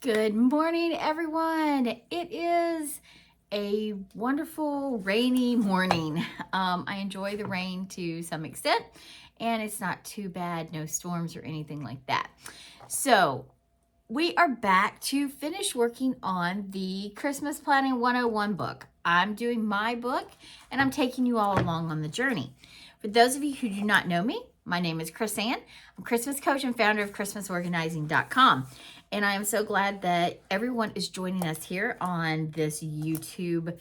Good morning, everyone. It is a wonderful rainy morning. I enjoy the rain to some extent, and it's not too bad, no storms or anything like that. So we are back to finish working on the Christmas Planning 101 book. I'm doing my book, and I'm taking you all along on the journey. For those of you who do not know me, my name is Krisann. I'm a Christmas coach and founder of ChristmasOrganizing.com. And I am so glad that everyone is joining us here on this YouTube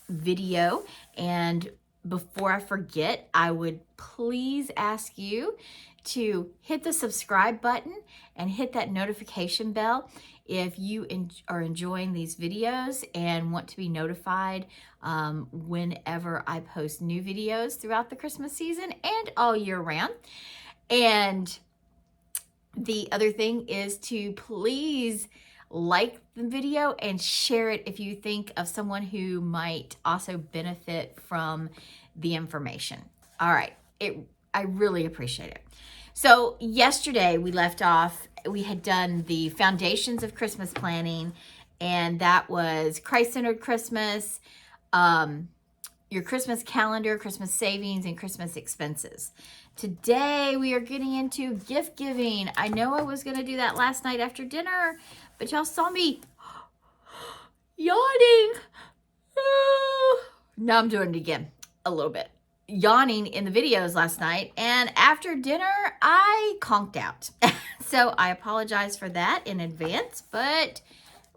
video. And before I forget, I would please ask you to hit the subscribe button and hit that notification bell if you are enjoying these videos and want to be notified whenever I post new videos throughout the Christmas season and all year round. And the other thing is to please like the video and share it if you think of someone who might also benefit from the information. All right, I really appreciate it. So yesterday we left off, we had done the foundations of Christmas planning, and that was Christ-centered Christmas, your Christmas calendar, Christmas savings, and Christmas expenses. Today we are getting into gift giving. I know I was going to do that last night after dinner, but y'all saw me yawning. Now I'm doing it again a little bit. Yawning in the videos last night, and after dinner I conked out. So I apologize for that in advance, but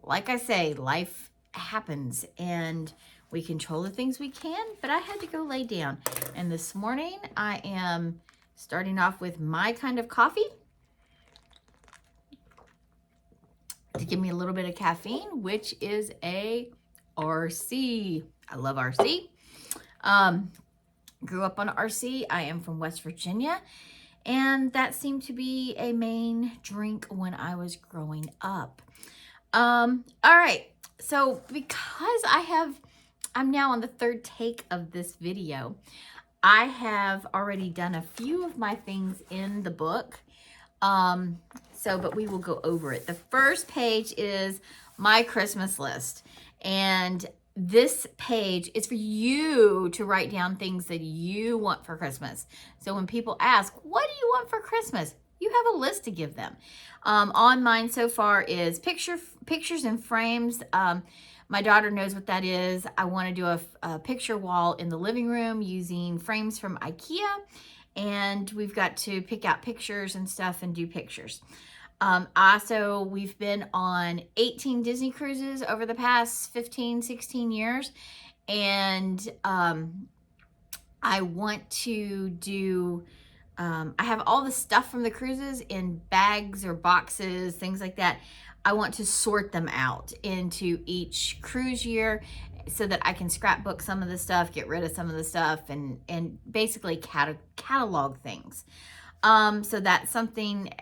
like I say, life happens and we control the things we can, but I had to go lay down. And this morning I am starting off with my kind of coffee to give me a little bit of caffeine, which is a RC. I love RC. Grew up on RC. I am from West Virginia, and that seemed to be a main drink when I was growing up. All right, so because I'm now on the third take of this video, I have already done a few of my things in the book, but we will go over it. The first page is my Christmas list, and this page is for you to write down things that you want for Christmas. So when people ask, what do you want for Christmas? You have a list to give them. On mine so far is pictures and frames. My daughter knows what that is. I want to do a picture wall in the living room using frames from IKEA. And we've got to pick out pictures and stuff and do pictures. Also, we've been on 18 Disney cruises over the past 15, 16 years. And I want to do, I have all the stuff from the cruises in bags or boxes, things like that. I want to sort them out into each cruise year so that I can scrapbook some of the stuff, get rid of some of the stuff, and basically catalog things. So that's something.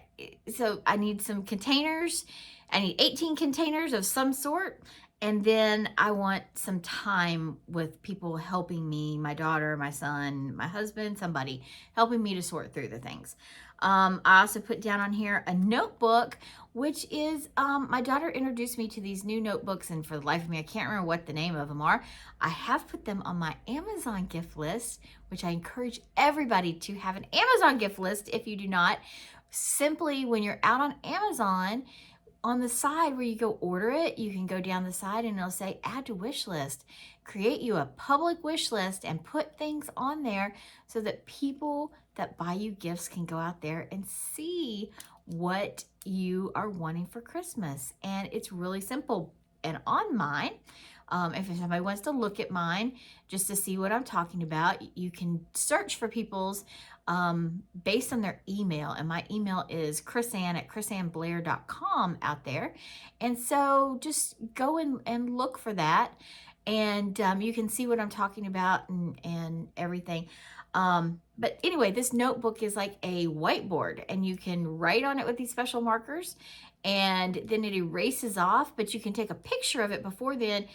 So I need some containers. I need 18 containers of some sort. And then I want some time with people helping me, my daughter, my son, my husband, somebody helping me to sort through the things. I also put down on here a notebook, which is, my daughter introduced me to these new notebooks, and for the life of me, I can't remember what the name of them are. I have put them on my Amazon gift list, which I encourage everybody to have an Amazon gift list. If you do not, simply when you're out on Amazon, on the side where you go order it, you can go down the side and it'll say add to wish list. Create you a public wish list and put things on there so that people that buy you gifts can go out there and see what you are wanting for Christmas. And it's really simple. And on mine, if somebody wants to look at mine just to see what I'm talking about, you can search for people's based on their email. And my email is Krisann@krisannblair.com out there. And so just go and look for that. And you can see what I'm talking about and everything. But anyway, this notebook is like a whiteboard, and you can write on it with these special markers, and then it erases off, but you can take a picture of it before then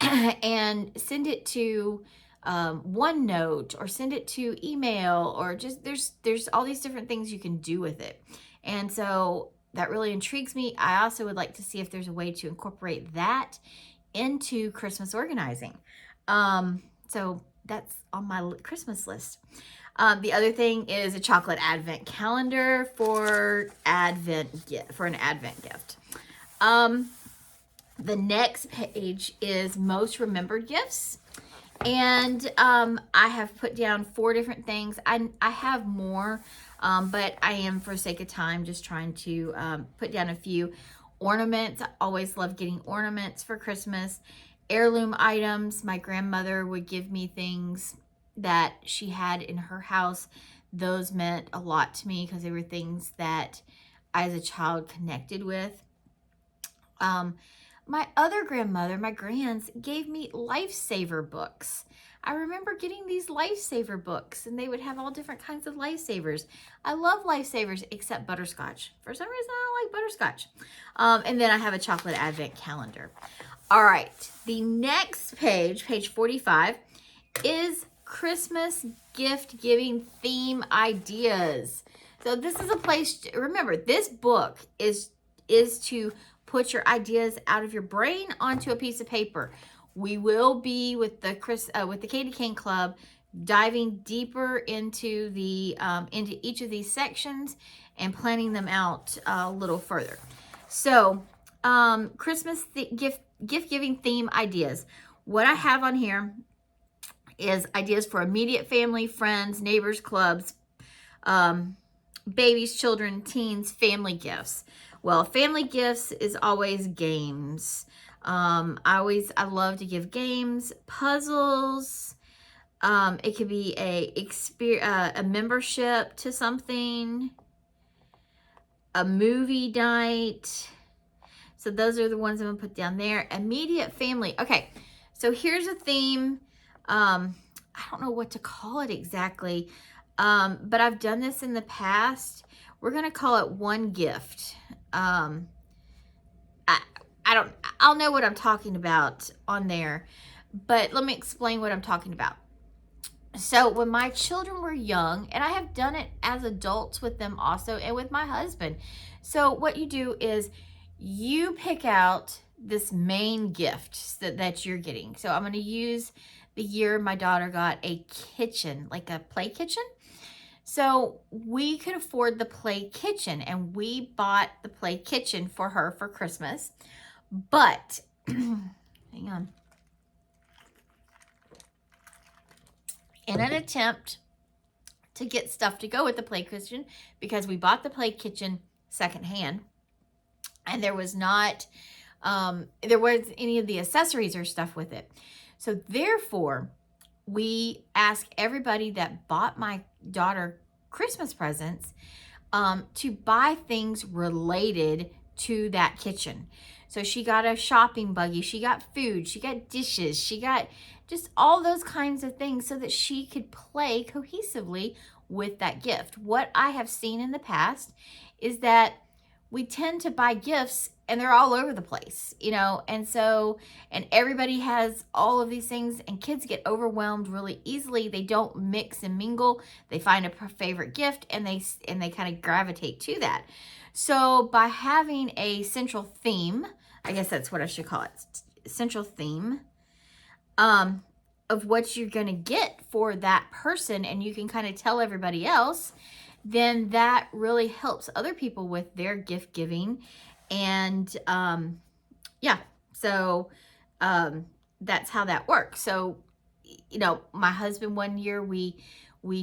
and send it to OneNote, or send it to email, or just there's all these different things you can do with it. And so that really intrigues me. I also would like to see if there's a way to incorporate that into Christmas organizing. So that's on my Christmas list. The other thing is a chocolate advent calendar for an advent gift. The next page is most remembered gifts. And I have put down 4 different things. I have more, but I am, for sake of time, just trying to put down a few. Ornaments. I always love getting ornaments for Christmas. Heirloom items. My grandmother would give me things that she had in her house. Those meant a lot to me because they were things that I, as a child, connected with. My other grandmother, my grands, gave me lifesaver books. I remember getting these lifesaver books, and they would have all different kinds of lifesavers. I love lifesavers, except butterscotch. For some reason, I don't like butterscotch. And then I have a chocolate advent calendar. All right, the next page, page 45, is Christmas gift giving theme ideas. So this is a place, remember, this book is to put your ideas out of your brain onto a piece of paper. We will be with the Katie Kane Club diving deeper into each of these sections and planning them out a little further. So, Christmas gift giving theme ideas. What I have on here is ideas for immediate family, friends, neighbors, clubs, babies, children, teens, family gifts. Well, family gifts is always games. I love to give games, puzzles. It could be a membership to something, a movie night. So those are the ones I'm gonna put down there. Immediate family. Okay, so here's a theme. I don't know what to call it exactly, but I've done this in the past. We're gonna call it one gift. I'll know what I'm talking about on there, but let me explain what I'm talking about. So when my children were young, and I have done it as adults with them also, and with my husband. So what you do is you pick out this main gift that you're getting. So I'm going to use the year my daughter got a kitchen, like a play kitchen. So we could afford the play kitchen, and we bought the play kitchen for her for Christmas. But, hang on. In an attempt to get stuff to go with the play kitchen, because we bought the play kitchen secondhand, and there was not any of the accessories or stuff with it. So therefore, we asked everybody that bought my daughter Christmas presents to buy things related to that kitchen. So she got a shopping buggy, she got food, she got dishes, she got just all those kinds of things so that she could play cohesively with that gift. What I have seen in the past is that we tend to buy gifts and they're all over the place, and everybody has all of these things, and kids get overwhelmed really easily. They don't mix and mingle. They find a favorite gift and they kind of gravitate to that. So by having a central theme, I guess that's what I should call it, central theme, of what you're going to get for that person, and you can kind of tell everybody else, then that really helps other people with their gift giving. And so that's how that works. So, my husband, one year we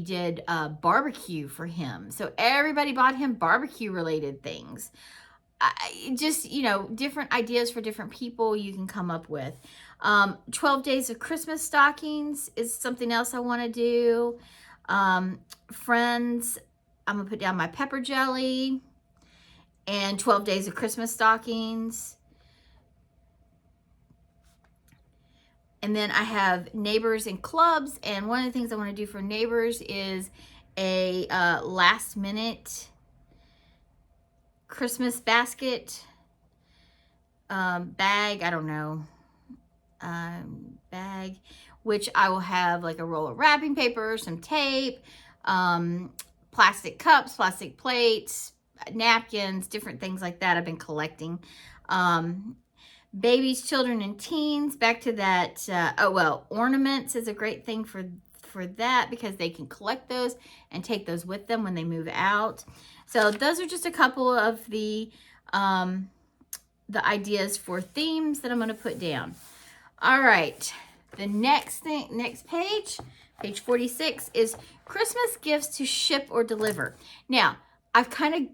did barbecue for him. So everybody bought him barbecue related things. Different ideas for different people you can come up with. 12 days of Christmas stockings is something else I want to do. Friends, I'm going to put down my pepper jelly and 12 days of Christmas stockings. And then I have neighbors and clubs. And one of the things I want to do for neighbors is a last minute Christmas basket, bag, I don't know, bag, which I will have like a roll of wrapping paper, some tape, plastic cups, plastic plates, napkins, different things like that I've been collecting. Babies, children, and teens, back to that. Oh, well, ornaments is a great thing for that because they can collect those and take those with them when they move out. So those are just a couple of the ideas for themes that I'm going to put down. All right, the next page, page 46, is Christmas gifts to ship or deliver. Now, I've kind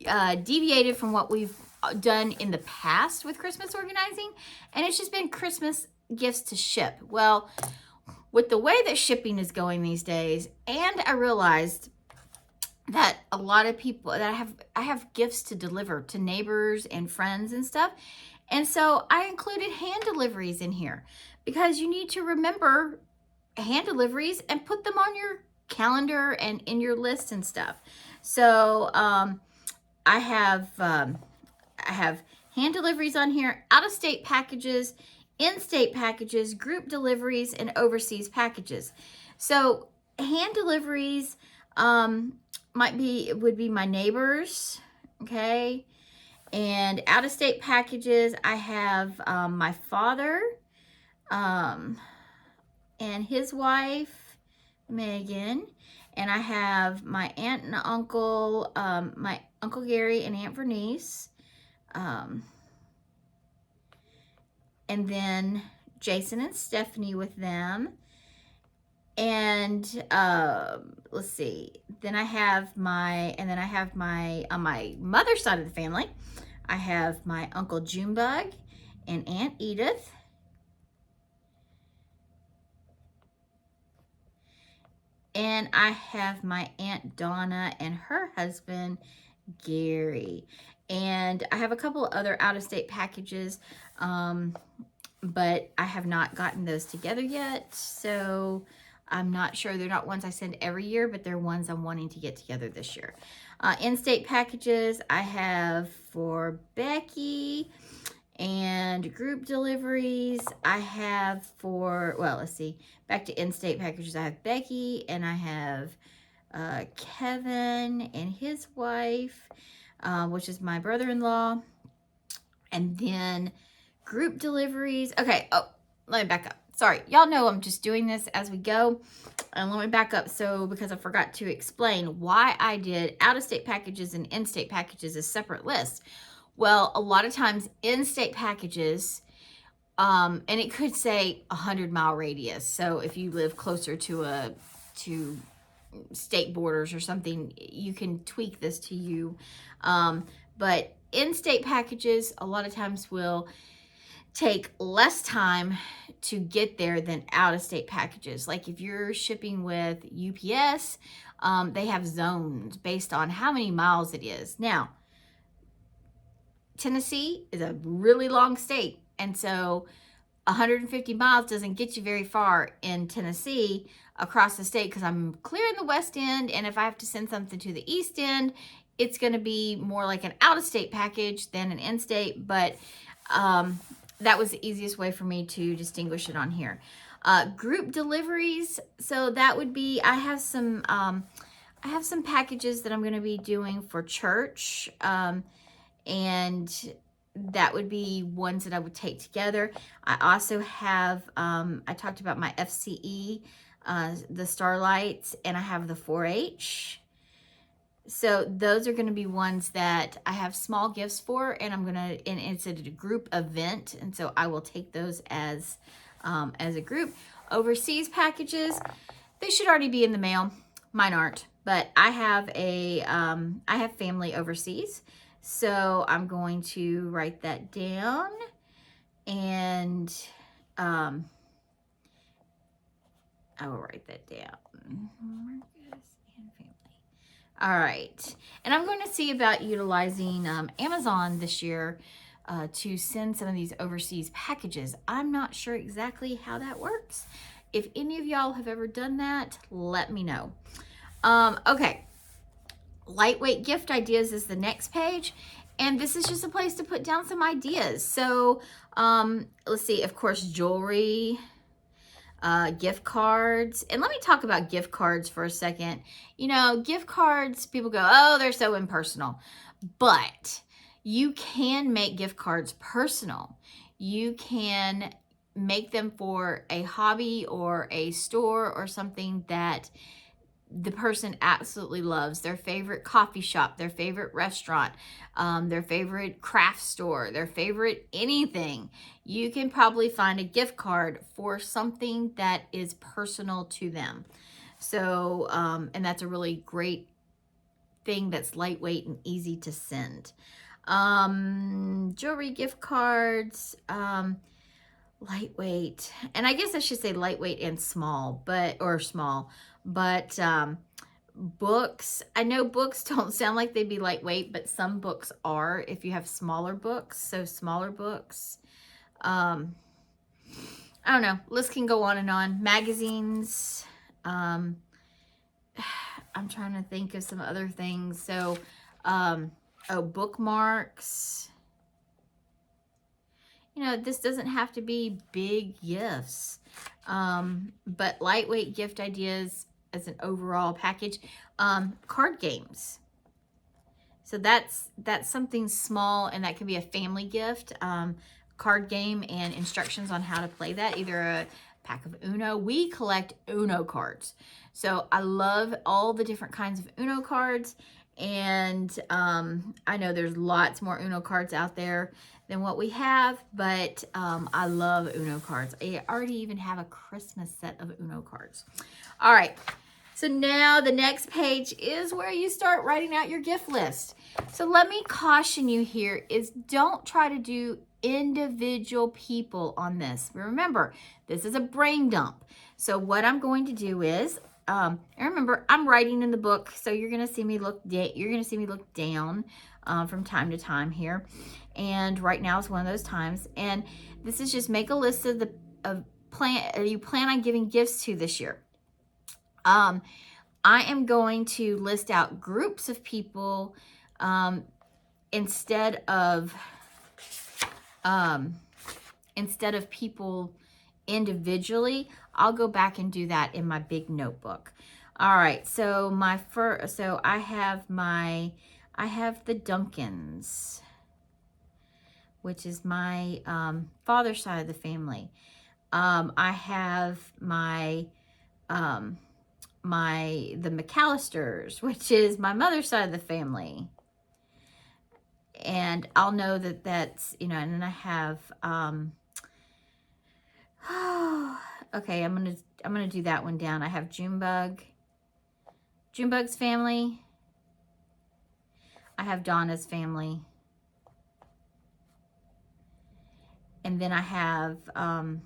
of deviated from what we've done in the past with Christmas organizing, and it's just been Christmas gifts to ship. Well, with the way that shipping is going these days, and I realized that a lot of people that I have gifts to deliver to neighbors and friends and stuff. And so I included hand deliveries in here because you need to remember hand deliveries and put them on your calendar and in your list and stuff. So I have hand deliveries on here, out-of-state packages, in-state packages, group deliveries, and overseas packages. So hand deliveries would be my neighbors, okay? And out-of-state packages, I have my father and his wife, Megan, and I have my aunt and uncle, my Uncle Gary and Aunt Vernice, and then Jason and Stephanie with them. And let's see, then I have my on my mother's side of the family, I have my Uncle Junebug and Aunt Edith. And I have my Aunt Donna and her husband, Gary. And I have a couple of other out-of-state packages, but I have not gotten those together yet. So I'm not sure. They're not ones I send every year, but they're ones I'm wanting to get together this year. In-state packages I have for Becky, and group deliveries I have for, well, let's see, back to in-state packages. I have Becky, and I have Kevin and his wife, which is my brother-in-law. And then group deliveries. Okay, oh, let me back up. Sorry, y'all know I'm just doing this as we go. And let me back up because I forgot to explain why I did out-of-state packages and in-state packages as separate lists. Well, a lot of times in-state packages, and it could say 100-mile radius. So if you live closer to state borders or something, you can tweak this to you. But in-state packages a lot of times will take less time to get there than out-of-state packages. Like if you're shipping with UPS, they have zones based on how many miles it is. Now, Tennessee is a really long state, and so 150 miles doesn't get you very far in Tennessee across the state, because I'm clear in the west end, and if I have to send something to the east end, it's going to be more like an out-of-state package than an in-state. But that was the easiest way for me to distinguish it on here. Group deliveries, so that would be, I have some packages that I'm going to be doing for church, and that would be ones that I would take together. I also have, I talked about my FCE, the Starlights, and I have the 4-H. So those are going to be ones that I have small gifts for, and and it's a group event, and so I will take those as a group. Overseas packages, they should already be in the mail. Mine aren't, but I have I have family overseas. So I'm going to write that down, and I will write that down. Marcus and family. All right. And I'm going to see about utilizing Amazon this year to send some of these overseas packages. I'm not sure exactly how that works. If any of y'all have ever done that, let me know. Okay. Lightweight gift ideas is the next page, and this is just a place to put down some ideas. So let's see, of course, jewelry, gift cards. And let me talk about gift cards for a second. You know, gift cards, people go, oh, they're so impersonal. But you can make gift cards personal. You can make them for a hobby or a store or something that the person absolutely loves, their favorite coffee shop, their favorite restaurant, their favorite craft store, their favorite anything. You can probably find a gift card for something that is personal to them. So, and that's a really great thing that's lightweight and easy to send. Jewelry gift cards, lightweight, and I guess I should say lightweight and small, but books, I know books don't sound like they'd be lightweight, but some books are if you have smaller books. So smaller books, I don't know, list can go on and on. Magazines, I'm trying to think of some other things. So bookmarks. You know, this doesn't have to be big gifts, but lightweight gift ideas as an overall package. Card games. So that's something small, and that can be a family gift. Card game and instructions on how to play that. Either a pack of Uno. We collect Uno cards. So I love all the different kinds of Uno cards. And I know there's lots more Uno cards out there than what we have, but I love Uno cards. I already even have a Christmas set of Uno cards. All right, so now the next page is where you start writing out your gift list. So let me caution you here is don't try to do individual people on this. Remember, this is a brain dump. So what I'm going to do is, and remember, I'm writing in the book, so you're gonna see me look down from time to time here. And right now is one of those times. And this is just make a list of you plan on giving gifts to this year. I am going to list out groups of people instead of people individually. I'll go back and do that in my big notebook. All right, so I have the Duncans, which is my father's side of the family. I have the McAllisters, which is my mother's side of the family. And I'll know that that's, you know, and then I have, okay, I'm gonna do that one down. I have Junebug's family. I have Donna's family. And then I have, I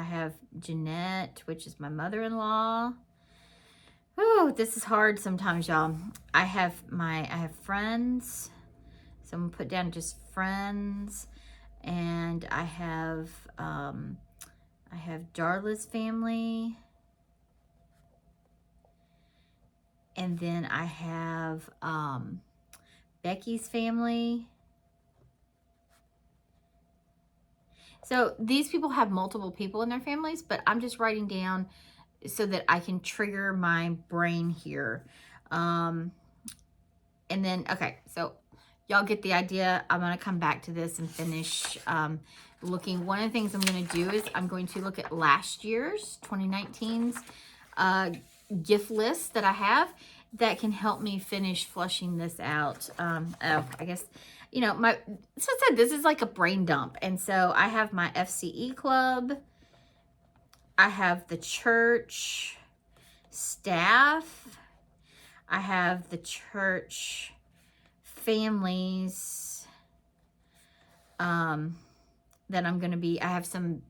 have Jeanette, which is my mother-in-law. Oh, this is hard sometimes, y'all. I have friends. So I'm gonna put down just friends. And I have Darla's family. And then I have Becky's family. So these people have multiple people in their families, but I'm just writing down so that I can trigger my brain here. And then, okay, so y'all get the idea. I'm going to come back to this and finish looking. One of the things I'm going to do is I'm going to look at last year's, 2019's gift list that I have that can help me finish flushing this out. I guess, you know, so I said this is like a brain dump. And so I have my FCE club. I have the church staff. I have the church families that I'm going to be, I have some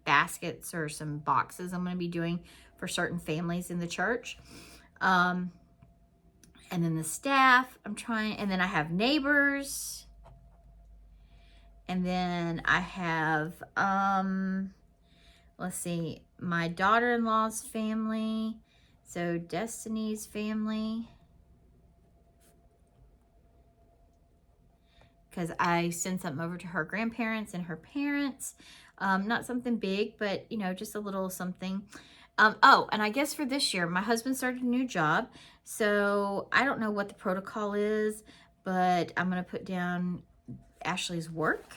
baskets or some boxes I'm going to be doing for certain families in the church. And then the staff, and then I have neighbors. And then I have, let's see, my daughter-in-law's family. So Destiny's family. because I send something over to her grandparents and her parents. Not something big, but you know, just a little something. Oh, and I guess for this year, my husband started a new job, so I don't know what the protocol is, but I'm gonna put down Ashley's work.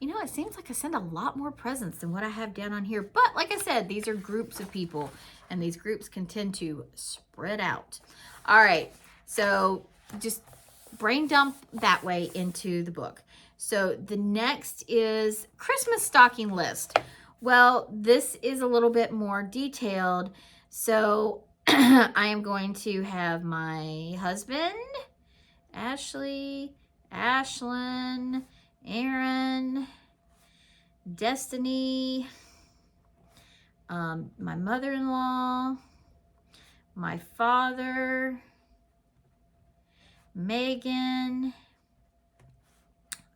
You know, it seems like I send a lot more presents than what I have down on here. But like I said, these are groups of people, and these groups can tend to spread out. All right, so just brain dump that way into the book. So the next is Christmas stocking list. Well, this is a little bit more detailed. So I am going to have my husband, Ashley, Ashlyn, Aaron, Destiny, my mother-in-law, my father, Megan.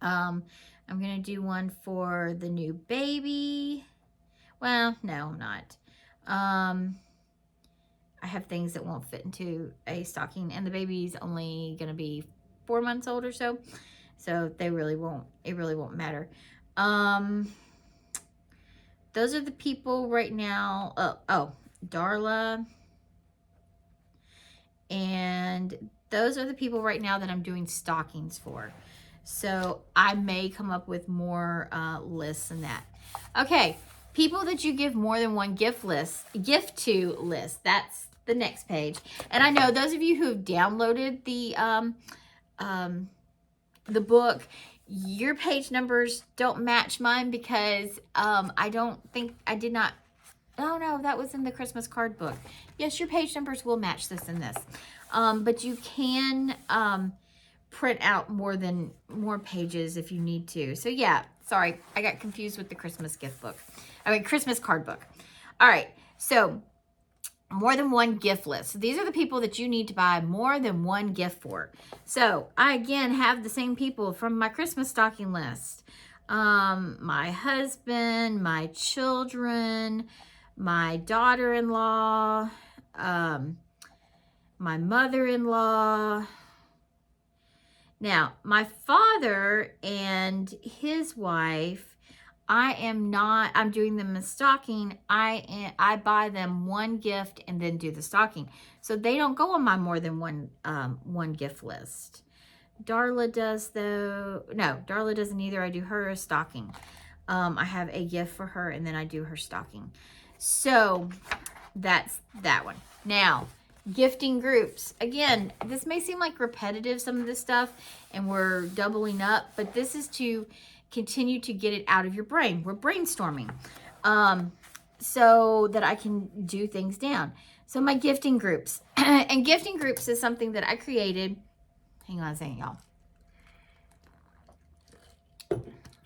I'm going to do one for the new baby. Well, no, I'm not. I have things that won't fit into a stocking, and the baby's only going to be 4 months old or so. So it really won't matter. Those are the people right now. Darla. And those are the people right now that I'm doing stockings for. So I may come up with more lists than that. Okay, people that you give more than one gift to list. That's the next page. And I know those of you who have downloaded the book, your page numbers don't match mine because I don't think I did not. Oh no, that was in the Christmas card book. Yes, your page numbers will match this and this. But you can print out more pages if you need to. So yeah, sorry, I got confused with the Christmas Christmas card book. All right, so more than one gift list. So these are the people that you need to buy more than one gift for. So I again have the same people from my Christmas stocking list. My husband, my children, my daughter-in-law, my mother-in-law. Now, my father and his wife, I'm doing them a stocking. I buy them one gift and then do the stocking. So they don't go on my more than one gift list. Darla does though. No, Darla doesn't either. I do her a stocking. I have a gift for her and then I do her stocking. So that's that one. Now, gifting groups. Again, this may seem like repetitive, some of this stuff, and we're doubling up, but this is to continue to get it out of your brain. We're brainstorming so that I can do things down. So my gifting groups. And gifting groups is something that I created. Hang on a second, y'all.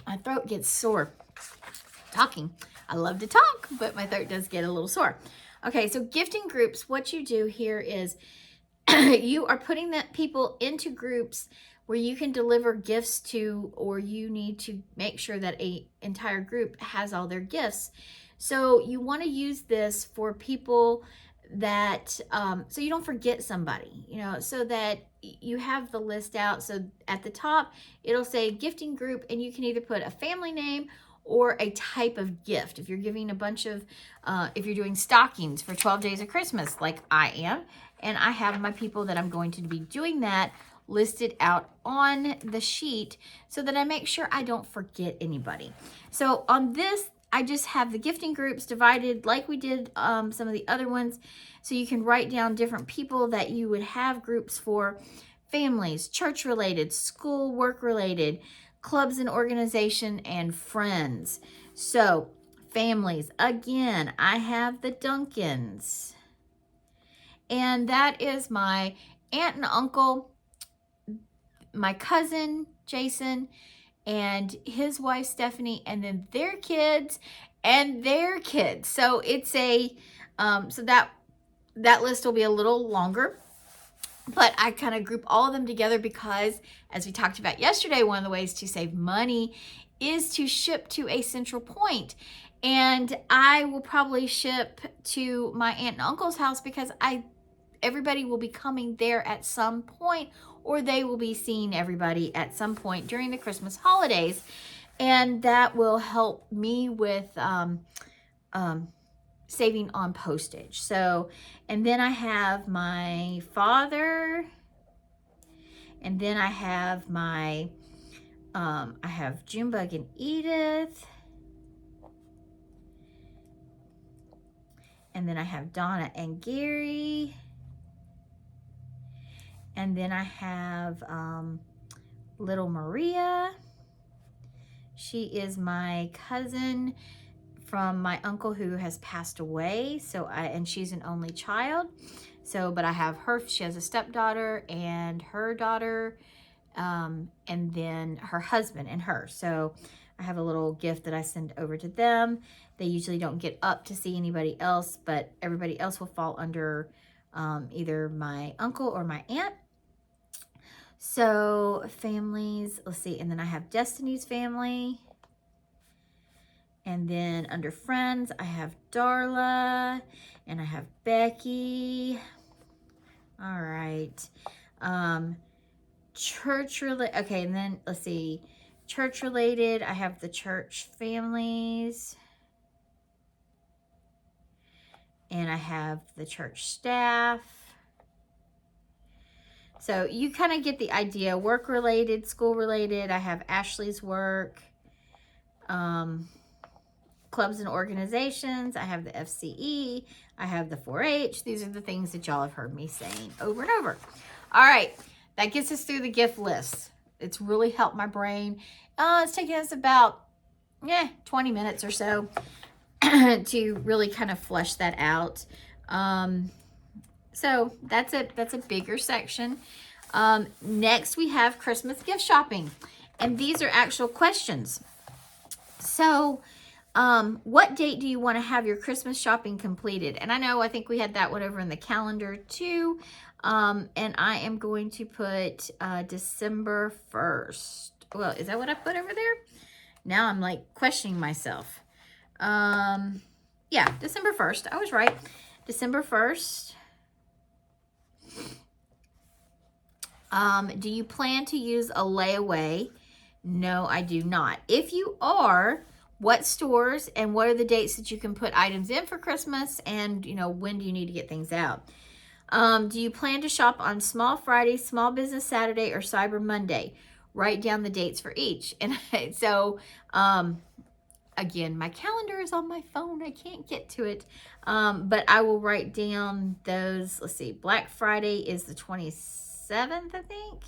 My throat gets sore talking. I love to talk, but my throat does get a little sore. Okay, so gifting groups, what you do here is you are putting that people into groups where you can deliver gifts to, or you need to make sure that an entire group has all their gifts. So you want to use this for people that, so you don't forget somebody, you know, so that you have the list out. So at the top, it'll say gifting group, and you can either put a family name or a type of gift. If you're giving a bunch of, if you're doing stockings for 12 days of Christmas, like I am, and I have my people that I'm going to be doing that listed out on the sheet so that I make sure I don't forget anybody. So on this, I just have the gifting groups divided like we did some of the other ones. So you can write down different people that you would have groups for: families, church-related, school, work-related, clubs and organization, and friends. So families, again, I have the Duncans. And that is my aunt and uncle, my cousin, Jason, and his wife, Stephanie, and then their kids and their kids. So it's so that list will be a little longer, but I kind of group all of them together because, as we talked about yesterday, one of the ways to save money is to ship to a central point. And I will probably ship to my aunt and uncle's house because everybody will be coming there at some point, or they will be seeing everybody at some point during the Christmas holidays. And that will help me with saving on postage. So, and then I have my father, and then I have my, I have Junebug and Edith, and then I have Donna and Gary, and then I have little Maria. She is my cousin from my uncle who has passed away. And she's an only child. So, but I have her, she has a stepdaughter and her daughter, and then her husband and her. So I have a little gift that I send over to them. They usually don't get up to see anybody else, but everybody else will fall under either my uncle or my aunt. So families, let's see, and then I have Destiny's family. And then under friends, I have Darla and I have Becky. All right. Church related. Okay, and then let's see. Church related, I have the church families. And I have the church staff. So you kind of get the idea. Work related, school related. I have Ashley's work. Clubs and organizations. I have the FCE. I have the 4-H. These are the things that y'all have heard me saying over and over. All right. That gets us through the gift list. It's really helped my brain. It's taken us about 20 minutes or so to really kind of flesh that out. So that's a bigger section. Next we have Christmas gift shopping. And these are actual questions. So what date do you want to have your Christmas shopping completed? And I think we had that one over in the calendar too. And I am going to put December 1st. Well, is that what I put over there? Now I'm like questioning myself. Yeah, December 1st. I was right. December 1st. Do you plan to use a layaway? No, I do not. If you are, what stores and what are the dates that you can put items in for Christmas, and when do you need to get things out? Do you plan to shop on Small Friday, Small Business Saturday, or Cyber Monday? Write down the dates for each. And so again, my calendar is on my phone. I can't get to it, but I will write down those. Let's see, Black Friday is the 27th, I think.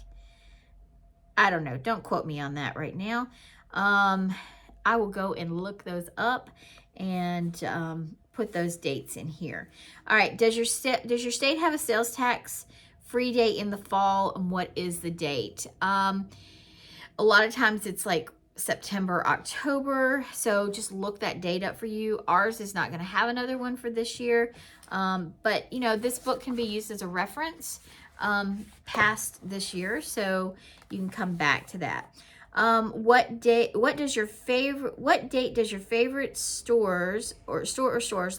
I don't know. Don't quote me on that right now. I will go and look those up and put those dates in here. All right. Does your state have a sales tax free day in the fall, and what is the date? A lot of times it's like September, October. So just look that date up for you. Ours is not going to have another one for this year. But this book can be used as a reference past this year. So you can come back to that. What date does your favorite stores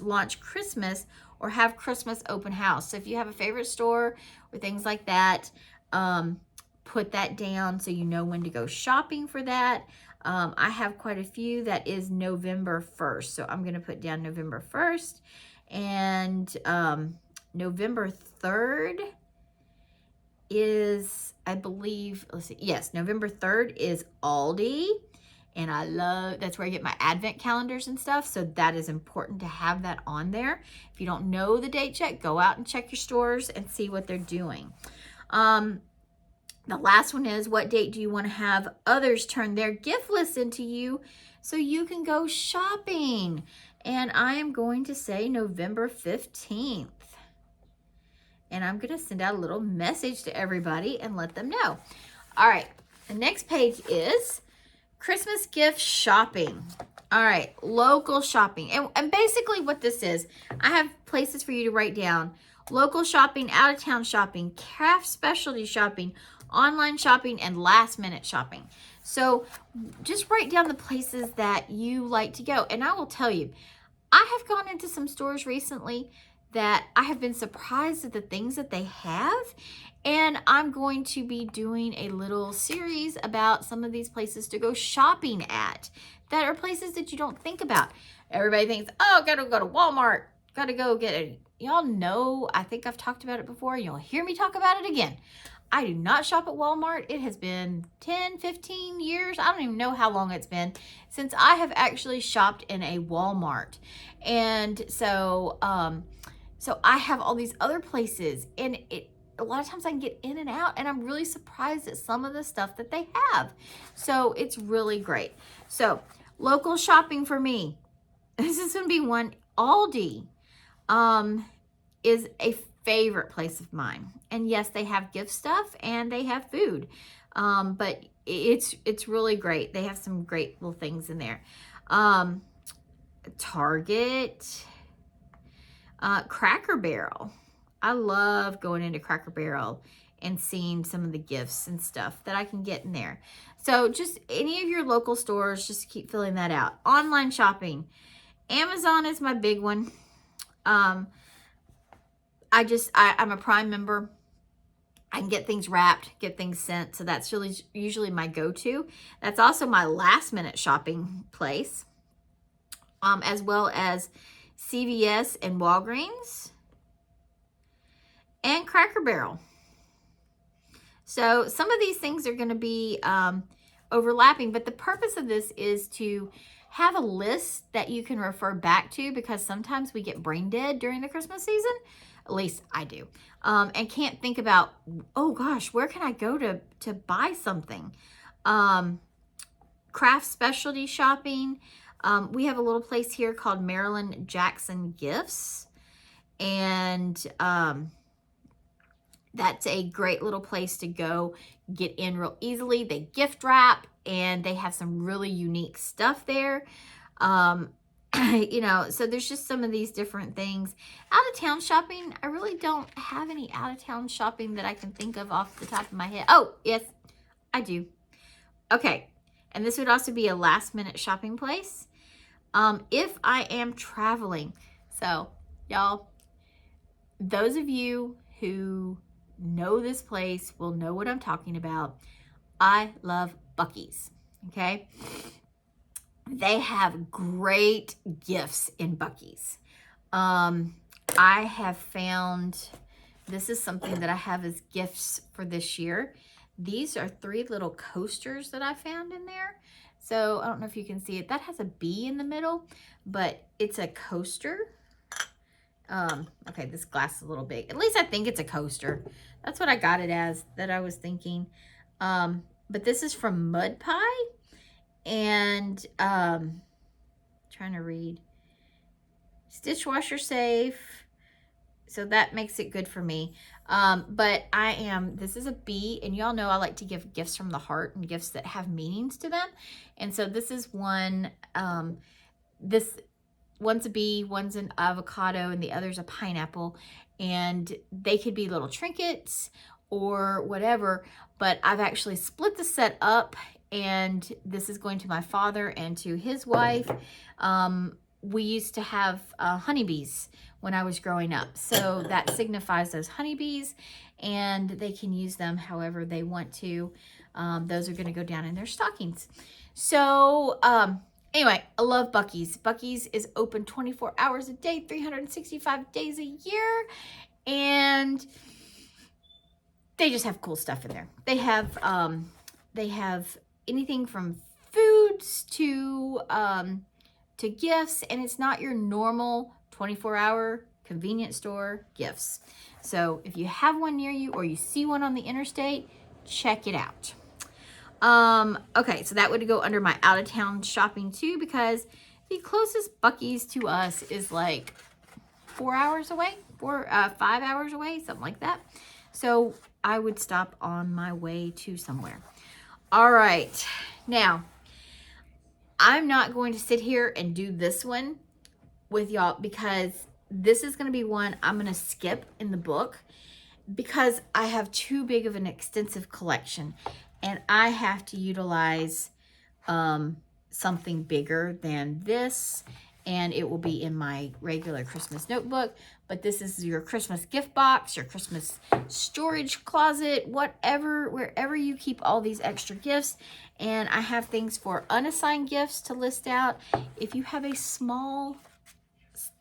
launch Christmas or have Christmas open house? So if you have a favorite store or things like that, put that down so you know when to go shopping for that. I have quite a few. That is November 1st. So I'm going to put down November 1st, and November 3rd is, I believe, let's see. Yes, November 3rd is Aldi. And that's where I get my advent calendars and stuff. So that is important to have that on there. If you don't know the date yet, go out and check your stores and see what they're doing. The last one is, what date do you want to have others turn their gift lists into you so you can go shopping? And I am going to say November 15th. And I'm going to send out a little message to everybody and let them know. All right. The next page is Christmas gift shopping. All right. Local shopping. And basically what this is, I have places for you to write down. Local shopping, out-of-town shopping, craft specialty shopping, online shopping, and last-minute shopping. So just write down the places that you like to go. And I will tell you, I have gone into some stores recently that I have been surprised at the things that they have. And I'm going to be doing a little series about some of these places to go shopping at that are places that you don't think about. Everybody thinks, oh, gotta go to Walmart, gotta go get it. Y'all know, I think I've talked about it before. You'll hear me talk about it again. I do not shop at Walmart. It has been 10, 15 years. I don't even know how long it's been since I have actually shopped in a Walmart. And so, so I have all these other places, and a lot of times I can get in and out, and I'm really surprised at some of the stuff that they have. So it's really great. So local shopping for me, this is going to be one. Aldi is a favorite place of mine. And yes, they have gift stuff and they have food. But it's really great. They have some great little things in there. Target, Cracker Barrel. I love going into Cracker Barrel and seeing some of the gifts and stuff that I can get in there. So just any of your local stores, just keep filling that out. Online shopping. Amazon is my big one. I'm a Prime member. I can get things wrapped, get things sent. So that's really usually my go-to. That's also my last minute shopping place. As well as CVS and Walgreens and Cracker Barrel. So some of these things are going to be overlapping, but the purpose of this is to have a list that you can refer back to, because sometimes we get brain dead during the Christmas season. At least I do. And can't think about, oh gosh, where can I go to buy something? Craft specialty shopping. We have a little place here called Marilyn Jackson Gifts. And that's a great little place to go get in real easily. They gift wrap, and they have some really unique stuff there. You know, so there's just some of these different things. Out of town shopping, I really don't have any out of town shopping that I can think of off the top of my head. Oh, yes, I do. Okay, and this would also be a last minute shopping place. If I am traveling. So, y'all, those of you who know this place will know what I'm talking about. I love Buc-ee's, okay? They have great gifts in Buc-ee's. I have found, this is something that I have as gifts for this year. These are 3 little coasters that I found in there. So I don't know if you can see it. That has a bee in the middle, but it's a coaster. Okay, this glass is a little big. At least I think it's a coaster. That's what I got it as, that I was thinking. But this is from Mud Pie. And trying to read. It's dishwasher safe. So that makes it good for me. But this is a bee, and y'all know I like to give gifts from the heart and gifts that have meanings to them. And so this is one, one's a bee, one's an avocado, and the other's a pineapple. And they could be little trinkets or whatever, but I've actually split the set up, and this is going to my father and to his wife. We used to have honeybees when I was growing up. So that signifies those honeybees, and they can use them however they want to. Those are going to go down in their stockings. So anyway, I love Buc-ee's. Buc-ee's is open 24 hours a day, 365 days a year. And they just have cool stuff in there. They have anything from foods to gifts, and it's not your normal 24-hour convenience store gifts. So if you have one near you or you see one on the interstate, check it out. Okay, so that would go under my out-of-town shopping too, because the closest Buc-ee's to us is like 4 hours away, 5 hours away, something like that. So I would stop on my way to somewhere. All right, now I'm not going to sit here and do this one with y'all, because this is going to be one I'm going to skip in the book, because I have too big of an extensive collection, and I have to utilize something bigger than this. and it will be in my regular Christmas notebook. But this is your Christmas gift box, your Christmas storage closet, whatever, wherever you keep all these extra gifts. And I have things for unassigned gifts to list out. If you have a small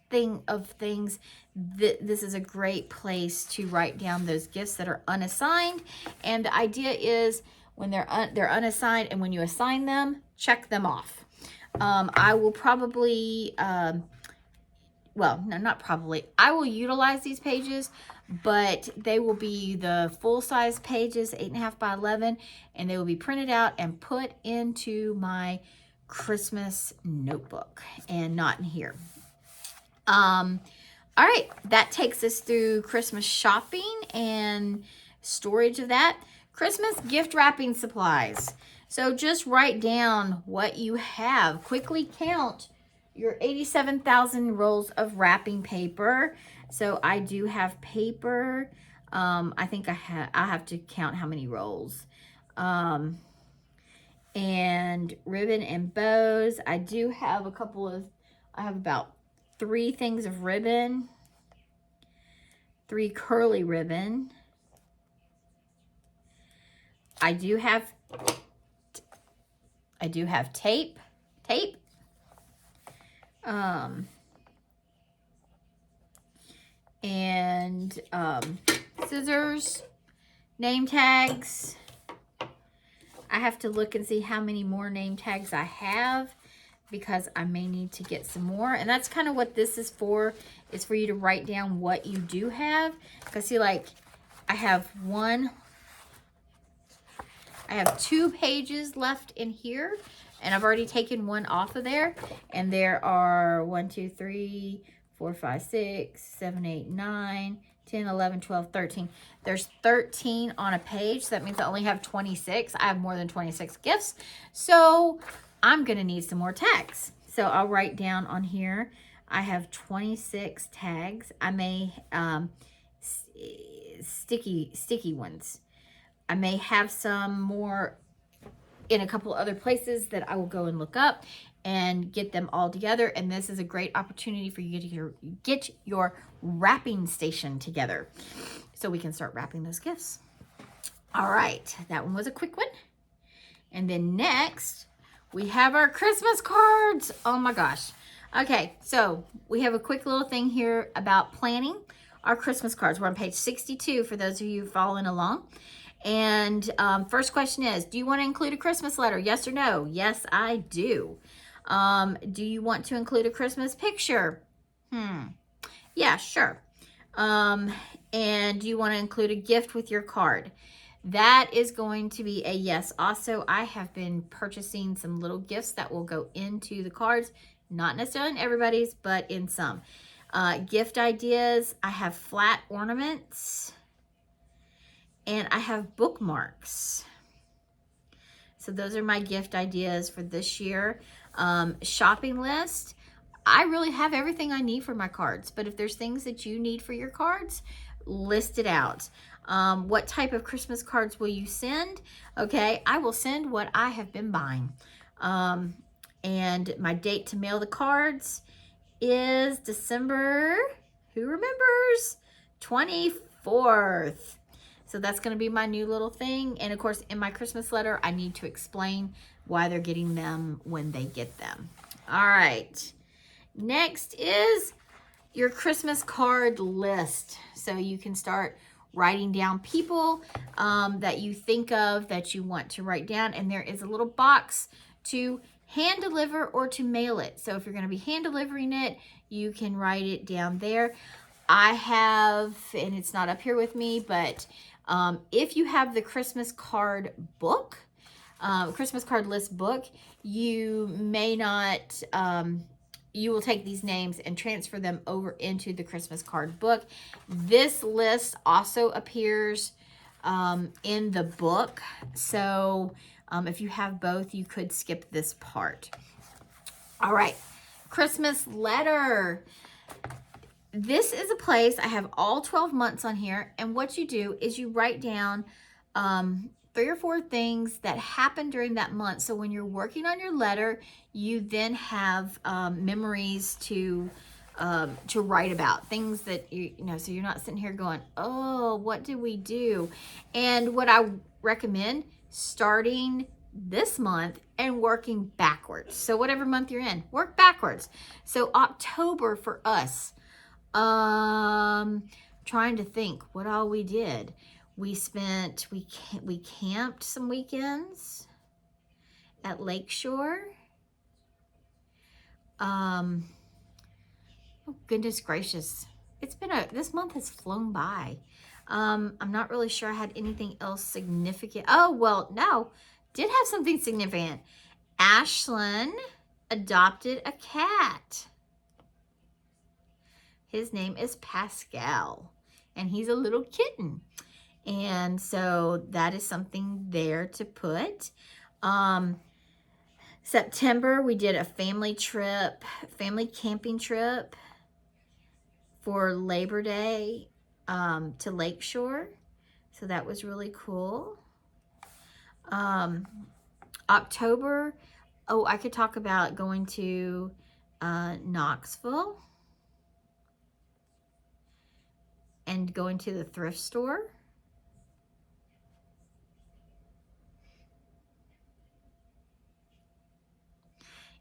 thing of things, this is a great place to write down those gifts that are unassigned. And the idea is when they're unassigned, and when you assign them, check them off. I will probably, well, no, not probably. I will utilize these pages, but they will be the full-size pages, 8.5 by 11, and they will be printed out and put into my Christmas notebook and not in here. All right, that takes us through Christmas shopping and storage of that. Christmas gift wrapping supplies. So just write down what you have. Quickly count your 87,000 rolls of wrapping paper. So I do have paper. I think I have to count how many rolls. And ribbon and bows. I do have I have about 3 things of ribbon, 3 curly ribbon. I do have tape. And scissors, name tags. I have to look and see how many more name tags I have, because I may need to get some more. And that's kind of what this is for. It's for you to write down what you do have. Because see, like, I have 2 pages left in here, and I've already taken 1 off of there. And there are 1, 2, 3, 4, 5, 6, 7, 8, 9, 10, 11, 12, 13. There's 13 on a page. So that means I only have 26. I have more than 26 gifts. So I'm going to need some more tags. So I'll write down on here, I have 26 tags. I may, sticky ones. I may have some more in a couple other places that I will go and look up and get them all together. And this is a great opportunity for you to get your wrapping station together so we can start wrapping those gifts. All right, that one was a quick one. And then next, we have our Christmas cards. Oh my gosh. Okay, so we have a quick little thing here about planning our Christmas cards. We're on page 62 for those of you following along. And first question is, do you want to include a Christmas letter? Yes or no? Yes, I do. Do you want to include a Christmas picture? Yeah, sure. And do you want to include a gift with your card? That is going to be a yes. Also, I have been purchasing some little gifts that will go into the cards. Not necessarily in everybody's, but in some. Gift ideas, I have flat ornaments. And I have bookmarks. So those are my gift ideas for this year. Shopping list. I really have everything I need for my cards. But if there's things that you need for your cards, list it out. What type of Christmas cards will you send? Okay, I will send what I have been buying. And my date to mail the cards is December, who remembers? 24th. So that's going to be my new little thing. And of course, in my Christmas letter, I need to explain why they're getting them when they get them. All right. Next is your Christmas card list. So you can start writing down people that you think of that you want to write down. And there is a little box to hand deliver or to mail it. So if you're going to be hand delivering it, you can write it down there. I have, and it's not up here with me, but if you have the Christmas card book, Christmas card list book, you may not, you will take these names and transfer them over into the Christmas card book. This list also appears in the book. So if you have both, you could skip this part. All right, Christmas letter. This is a place, I have all 12 months on here, and what you do is you write down 3 3 or 4 things that happened during that month. So when you're working on your letter, you then have memories to write about, things that you know, so you're not sitting here going, oh, what did we do? And what I recommend, starting this month and working backwards. So whatever month you're in, work backwards. So October for us, trying to think what all we did. We camped some weekends at Lakeshore. Oh, goodness gracious. This month has flown by. I'm not really sure I had anything else significant. Oh, well, no, did have something significant. Ashlyn adopted a cat. His name is Pascal, and he's a little kitten. And so that is something there to put. September, we did a family camping trip for Labor Day to Lakeshore. So that was really cool. October, oh, I could talk about going to Knoxville and going to the thrift store.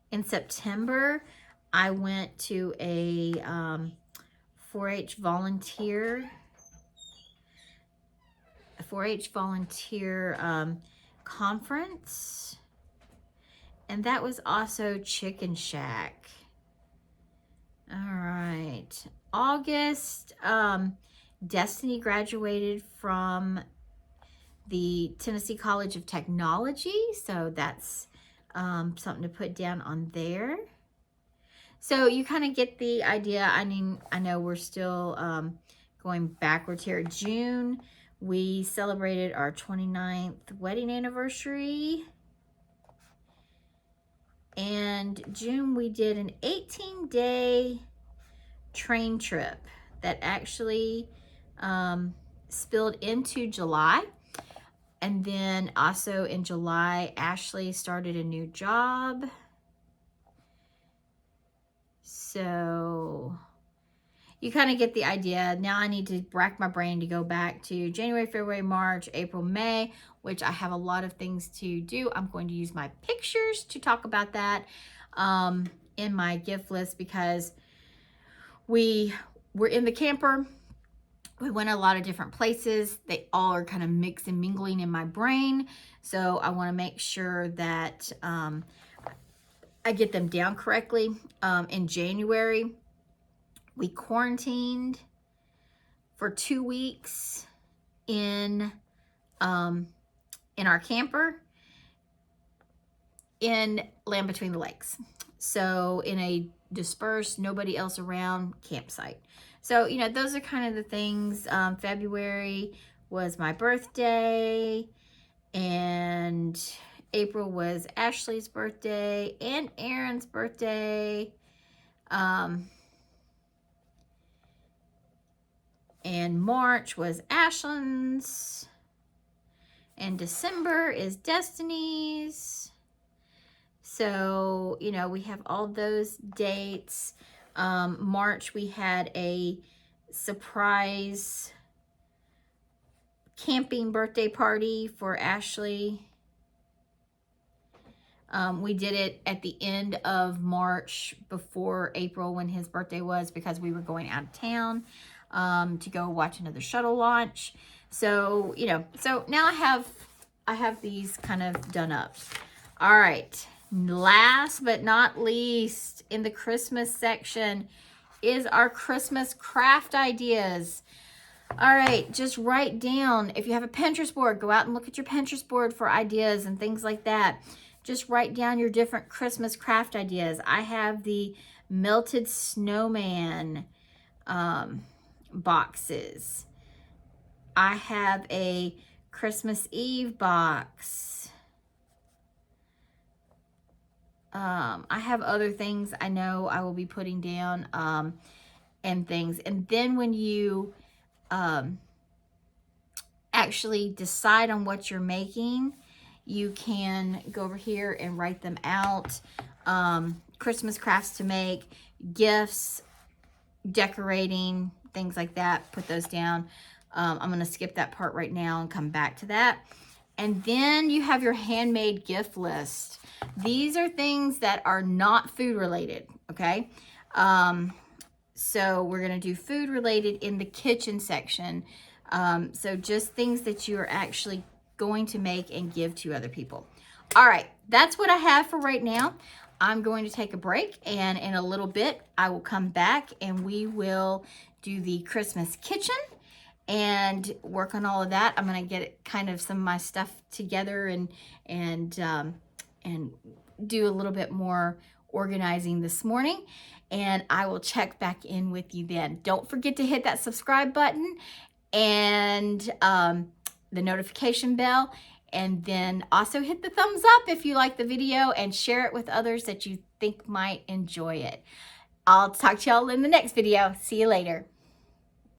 In September, I went to a 4-H volunteer conference, and that was also Chicken Shack. All right. August, Destiny graduated from the Tennessee College of Technology, so that's something to put down on there. So you kind of get the idea. I mean, I know we're still going backwards here. June, we celebrated our 29th wedding anniversary. And June, we did an 18-day train trip that actually spilled into July. And then also in July, Ashley started a new job. So you kind of get the idea. Now I need to rack my brain to go back to January, February, March, April, May, which I have a lot of things to do. I'm going to use my pictures to talk about that in my gift list, because we were in the camper. We went a lot of different places. They all are kind of mixed and mingling in my brain. So I want to make sure that I get them down correctly. In January, we quarantined for 2 weeks in our camper in Land Between the Lakes. So in a dispersed, nobody else around campsite. So, you know, those are kind of the things. February was my birthday, and April was Ashley's birthday and Aaron's birthday. And March was Ashlyn's, and December is Destiny's. So, you know, we have all those dates. March, we had a surprise camping birthday party for Ashley. We did it at the end of March, before April, when his birthday was, because we were going out of town to go watch another shuttle launch. So, you know, so now I have these kind of done up. All right. Last but not least, in the Christmas section is our Christmas craft ideas. All right, just write down. If you have a Pinterest board, go out and look at your Pinterest board for ideas and things like that. Just write down your different Christmas craft ideas. I have the melted snowman boxes. I have a Christmas Eve box. I have other things I know I will be putting down and things. And then when you at actually decide on what you're making, you can go over here and write them out. Christmas crafts to make, gifts, decorating, things like that. Put those down. I'm going to skip that part right now and come back to that. And then you have your handmade gift list. These are things that are not food related, okay? So we're going to do food related in the kitchen section. So just things that you are actually going to make and give to other people. All right, that's what I have for right now. I'm going to take a break, and in a little bit I will come back and we will do the Christmas kitchen and work on all of that. I'm going to get kind of some of my stuff together and do a little bit more organizing this morning, and I will check back in with you then. Don't forget to hit that subscribe button and the notification bell, and then also hit the thumbs up if you like the video and share it with others that you think might enjoy it. I'll talk to y'all in the next video. See you later.